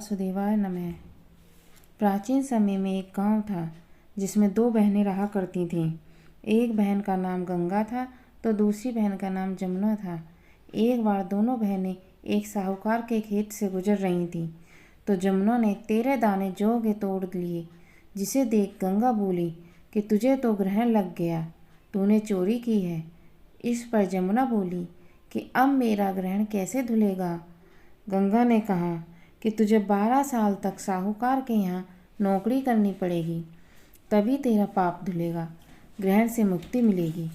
वासुदेवाय नमः। प्राचीन समय में एक गांव था जिसमें दो बहनें रहा करती थीं। एक बहन का नाम गंगा था तो दूसरी बहन का नाम जमुना था। एक बार दोनों बहनें एक साहूकार के खेत से गुजर रही थीं तो जमुना ने 13 दाने जौ के तोड़ लिए, जिसे देख गंगा बोली कि तुझे तो ग्रहण लग गया, तूने चोरी की है। इस पर जमुना बोली कि अब मेरा ग्रहण कैसे धुलेगा। गंगा ने कहा कि तुझे 12 साल तक साहूकार के यहाँ नौकरी करनी पड़ेगी, तभी तेरा पाप धुलेगा, ग्रहण से मुक्ति मिलेगी।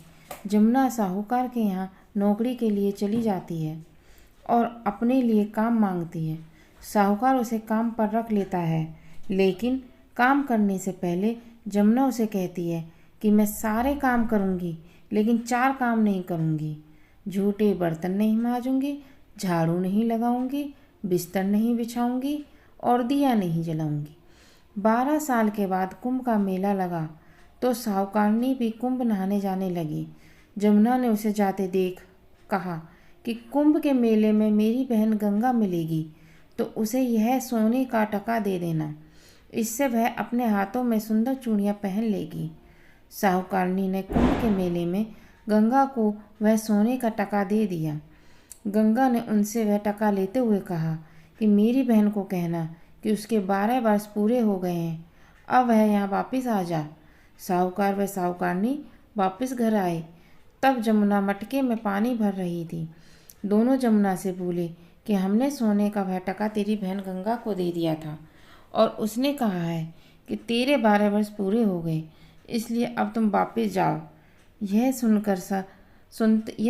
जमुना साहूकार के यहाँ नौकरी के लिए चली जाती है और अपने लिए काम मांगती है। साहूकार उसे काम पर रख लेता है, लेकिन काम करने से पहले जमुना उसे कहती है कि मैं सारे काम करूँगी लेकिन 4 काम नहीं करूँगी। झूठे बर्तन नहीं मांजूंगी, झाड़ू नहीं लगाऊंगी, बिस्तर नहीं बिछाऊंगी और दिया नहीं जलाऊंगी। 12 साल के बाद कुंभ का मेला लगा तो साहूकारनी भी कुंभ नहाने जाने लगी। जमुना ने उसे जाते देख कहा कि कुंभ के मेले में मेरी बहन गंगा मिलेगी तो उसे यह सोने का टका दे देना, इससे वह अपने हाथों में सुंदर चूड़ियाँ पहन लेगी। साहूकारनी ने कुंभ के मेले में गंगा को वह सोने का टका दे दिया। गंगा ने उनसे वह टका लेते हुए कहा कि मेरी बहन को कहना कि उसके 12 वर्ष पूरे हो गए हैं, अब वह यहाँ वापस आ जा। साहूकार व साहूकारनी वापस घर आए। तब जमुना मटके में पानी भर रही थी। दोनों जमुना से बोले कि हमने सोने का वह टका तेरी बहन गंगा को दे दिया था और उसने कहा है कि तेरे 12 वर्ष पूरे हो गए, इसलिए अब तुम वापस जाओ। यह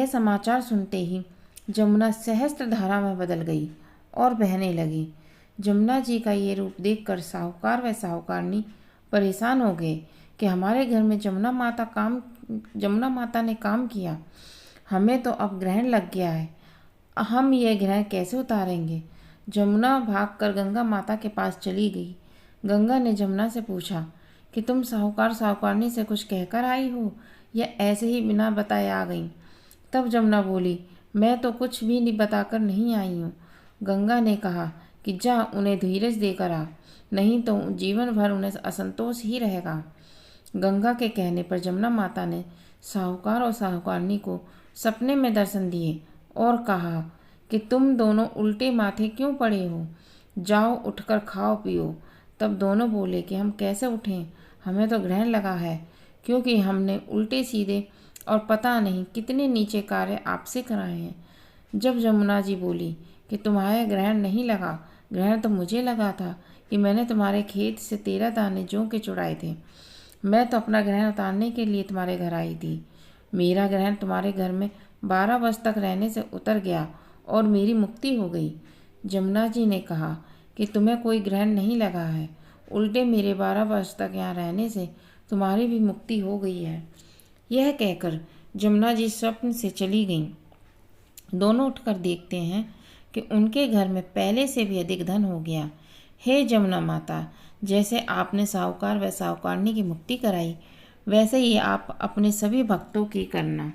समाचार सुनते ही जमुना सहस्त्र धारा में बदल गई और बहने लगी। जमुना जी का ये रूप देखकर साहूकार व साहूकारनी परेशान हो गए कि हमारे घर में जमुना माता ने काम किया, हमें तो अब ग्रहण लग गया है, हम यह ग्रहण कैसे उतारेंगे। जमुना भागकर गंगा माता के पास चली गई। गंगा ने जमुना से पूछा कि तुम साहूकारनी से कुछ कहकर आई हो या ऐसे ही बिना बताए आ गई। तब जमुना बोली, मैं तो कुछ भी नहीं बताकर नहीं आई हूँ। गंगा ने कहा कि जा उन्हें धीरज देकर आ, नहीं तो जीवन भर उन्हें असंतोष ही रहेगा। गंगा के कहने पर जमुना माता ने साहूकार और साहूकारनी को सपने में दर्शन दिए और कहा कि तुम दोनों उल्टे माथे क्यों पड़े हो, जाओ उठकर खाओ पियो। तब दोनों बोले कि हम कैसे उठें, हमें तो ग्रहण लगा है, क्योंकि हमने उल्टे सीधे और पता नहीं कितने नीचे कार्य आपसे कराए हैं। जब जमुना जी बोली कि तुम्हारे ग्रहण नहीं लगा, ग्रहण तो मुझे लगा था कि मैंने तुम्हारे खेत से 13 दाने जौ के चुराए थे। मैं तो अपना ग्रहण उतारने के लिए तुम्हारे घर आई थी। मेरा ग्रहण तुम्हारे घर में 12 वर्ष तक रहने से उतर गया और मेरी मुक्ति हो गई। जमुना जी ने कहा कि तुम्हें कोई ग्रहण नहीं लगा है, उल्टे मेरे 12 वर्ष तक यहाँ रहने से तुम्हारी भी मुक्ति हो गई है। यह कहकर जमुना जी स्वप्न से चली गईं। दोनों उठकर देखते हैं कि उनके घर में पहले से भी अधिक धन हो गया। हे जमुना माता, जैसे आपने साहूकार व साहूकारनी की मुक्ति कराई, वैसे ही आप अपने सभी भक्तों की करना।